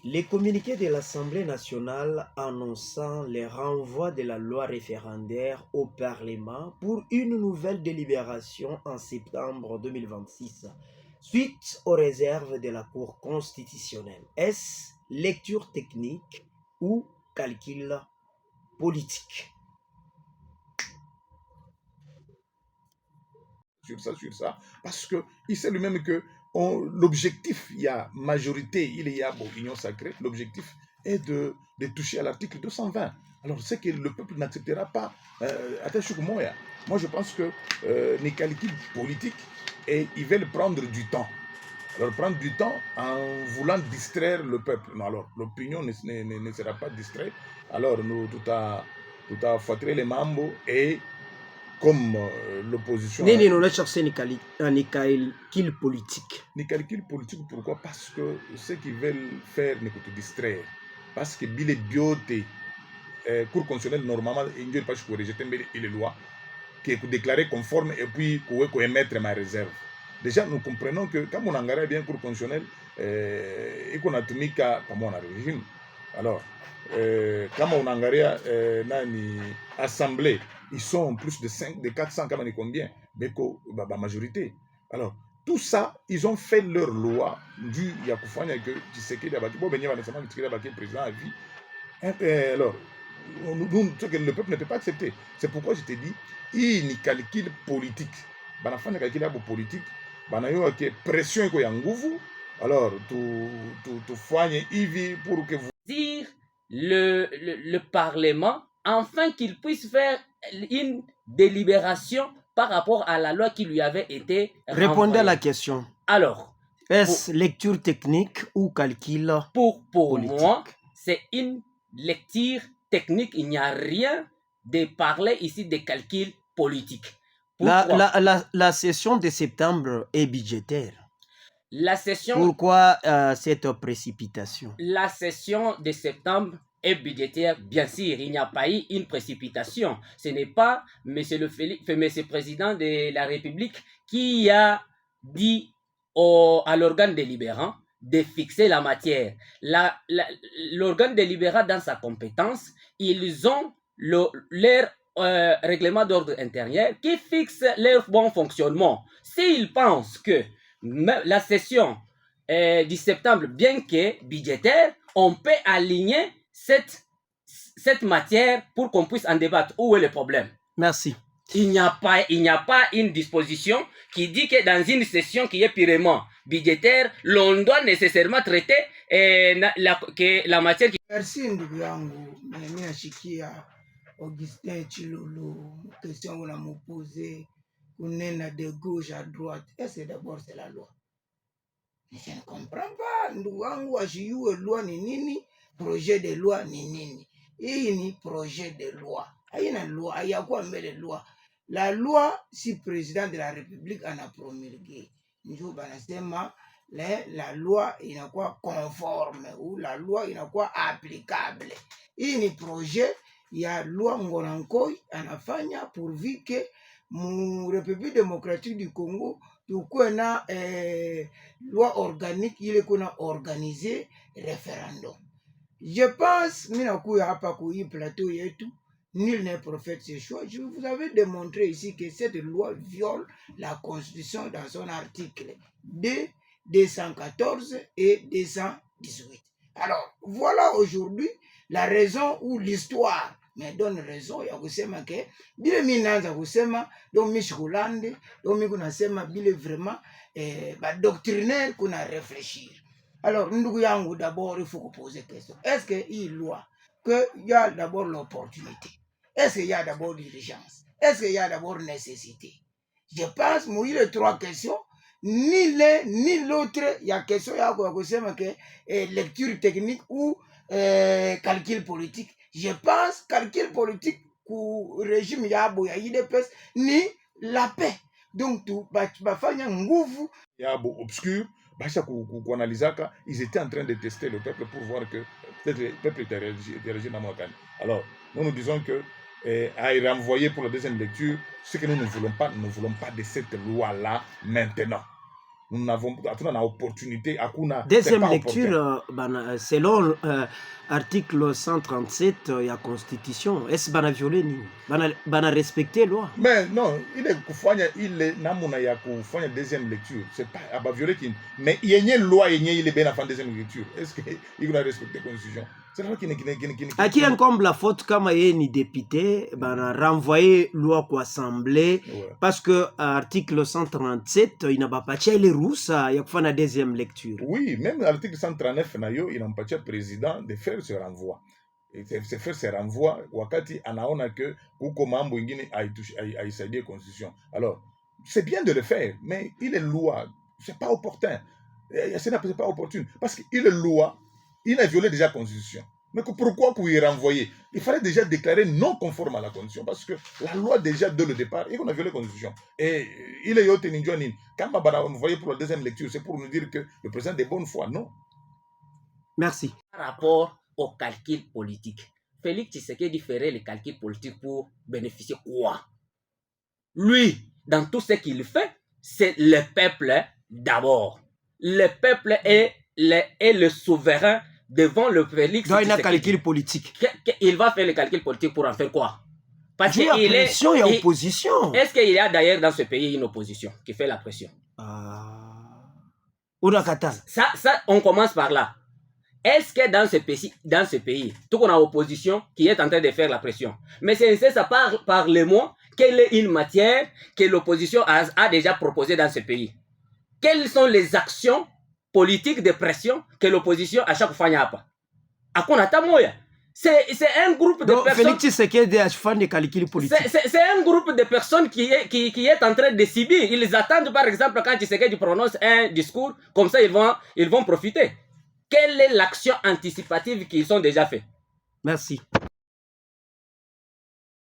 Les communiqués de l'Assemblée nationale annonçant les renvois de la loi référendaire au Parlement pour une nouvelle délibération en septembre 2026, suite aux réserves de la Cour constitutionnelle. Est-ce lecture technique ou calcul politique? Sur ça, parce qu'il sait lui-même que l'objectif, il y a majorité, il y a opinion sacrée, l'objectif est de toucher à l'article 220. Alors, c'est que le peuple n'acceptera pas. Moi, je pense que les calculs politiques, et ils veulent prendre du temps. Alors, prendre du temps en voulant distraire le peuple. Non, alors, l'opinion ne sera pas distraite. Alors, nous, tout à fouettré les mambo et comme l'opposition. Nini unaonyesha ni calcul politique. Ni calcul politique, pourquoi? Parce que ce qu'ils veulent faire n'est que te distraire. Parce que bile biote, cour constitutionnelle, normalement, il ne peut pas rejeter les lois qui est déclaré conforme et puis qu'on peut émettre ma réserve. Déjà, nous comprenons que quand on a bien cour constitutionnelle, et qu'on a tenu qu'à comment on a le régime. Alors, quand on a une assemblée, ils sont plus de 5, de 400, comme on est combien? Mais la majorité. Alors, tout ça, ils ont fait leur loi du Yakoufania que Tshisekedi a battu. Bon, ben, il y a le président à vie. Alors, ce que le peuple ne peut pas accepter. C'est pourquoi je te dis, il y a calcul politique. Banafanya calcul politique. Banayo que pression ko yanguvu. Alors, tu foigne ivi pour que vous dire le Parlement afin qu'il puisse faire une délibération par rapport à la loi qui lui avait été renvoyée. Répondez à la question. Alors, est-ce lecture technique ou calcul pour politique? Moi, c'est une lecture technique. Il n'y a rien de parler ici de calcul politique. La session de septembre est budgétaire. La session, pourquoi cette précipitation? La session de septembre est budgétaire, bien sûr. Il n'y a pas eu une précipitation. Ce n'est pas Monsieur le Président de la République qui a dit à l'organe délibérant de fixer la matière. L'organe délibérant, dans sa compétence, ils ont leur règlement d'ordre intérieur qui fixe leur bon fonctionnement. S'ils pensent que la session du septembre, bien que budgétaire, on peut aligner cette matière pour qu'on puisse en débattre. Où est le problème? Merci. Il n'y a pas une disposition qui dit que dans une session qui est purement budgétaire, l'on doit nécessairement traiter la matière qui... Merci ndugu yangu, mimi nashikia Augustin Chilolo, question qu'on a me posé, kunena de gauche à droite. Est-ce que d'abord c'est la loi? Je ne comprends pas, ndugu wangu, asiyue loi ni nini, projet de loi ni nini. Hii ni projet de loi. Haina loi, hayakuwa mbele loi. La loi, si président de la République en a promulgué, ndio banasema la loi inakuwa conforme ou la loi inakuwa applicable. Hii ni projet ya loi Ngonankoi anafanya pourvu que mu République démocratique du Congo tukuwe na loi organique ile kuna organiser référendum. Je pense, minakuya hapa kui plateau yetu, nul n'est prophète ce choix. Je vous avais démontré ici que cette loi viole la Constitution dans son article 214 et 218. Alors, voilà aujourd'hui la raison ou l'histoire me donne raison ya kusema ke bile minanza kusema donc mishikulande donc mikunasema bile vraiment doctrinaire kuna réfléchir. Alors, ndugu yangu, d'abord il faut poser question. Est-ce que il loi que il y a d'abord l'opportunité? Est-ce qu'il y a d'abord l'urgence? Est-ce qu'il y a d'abord nécessité? Je pense moi il y a trois questions. Ni l'un ni l'autre, il y a question ya kusema ke lecture technique ou calcul politique. Je pense calcul politique ku régime yabo ya IDPS ni la paix. Donc tu bafanya nguvu yabo obscur basha kuanalizaka, ils étaient en train de tester le peuple pour voir que peut-être le peuple était réagi dans Mouakane. Alors nous disons que à y renvoyer pour la deuxième lecture, ce que nous ne voulons pas de cette loi là maintenant. nous n'avons pas opportunité. Deuxième lecture, selon article 137 de la Constitution, est-ce que violé ni bana respecter loi? Mais non, il est namuna ya kufanya deuxième lecture. C'est pas à violer qui. Mais il y a une loi, il est bien avant deuxième lecture. Est-ce qu'il va respecter la Constitution? C'est vrai qu'il à qui incombe la faute comme ni député, renvoyer loi pour assemblée, parce que article 137, il n'a pas les Russes, il y a la deuxième lecture. Oui, même l'article 139, il n'a pas le président de faire ce renvoi. Et c'est faire ce renvoi, wakati anaona que kuko mambo ingine aisaidie Constitution. Alors, c'est bien de le faire, mais il est loi, c'est pas opportun. C'est pas opportun, parce qu'il est loi, il a violé déjà la Constitution. Mais pourquoi pour y renvoyer? Il fallait déjà déclarer non conforme à la Constitution, parce que la loi déjà dès le départ, et qu'on a violé la Constitution. Et il est yoté ninjoanin. Quand on va envoyer pour la deuxième lecture, c'est pour nous dire que le président est de bonne foi, non? Merci. Par rapport au calcul politique, Félix Tshisekedi ferait le calcul politique pour bénéficier quoi? Lui, dans tout ce qu'il fait, c'est le peuple d'abord. Le peuple est le souverain devant le Félix. Donc il a un calcul politique. Il va faire le calcul politique pour en faire quoi? Parce qu'il y a pression, il y a opposition. Est-ce qu'il y a d'ailleurs dans ce pays une opposition qui fait la pression? Ça, on commence par là. Est-ce que dans ce pays, tout qu'on a opposition qui est en train de faire la pression? Mais c'est ça par le mot, quelle est une matière que l'opposition a déjà proposée dans ce pays? Quelles sont les actions politiques de pression que l'opposition à chaque fois n'a pas? C'est un groupe de personnes. C'est un groupe de personnes qui est en train de subir. Ils attendent par exemple quand Tshisekedi prononce un discours, comme ça ils vont profiter. Quelle est l'action anticipative qu'ils ont déjà fait? Merci.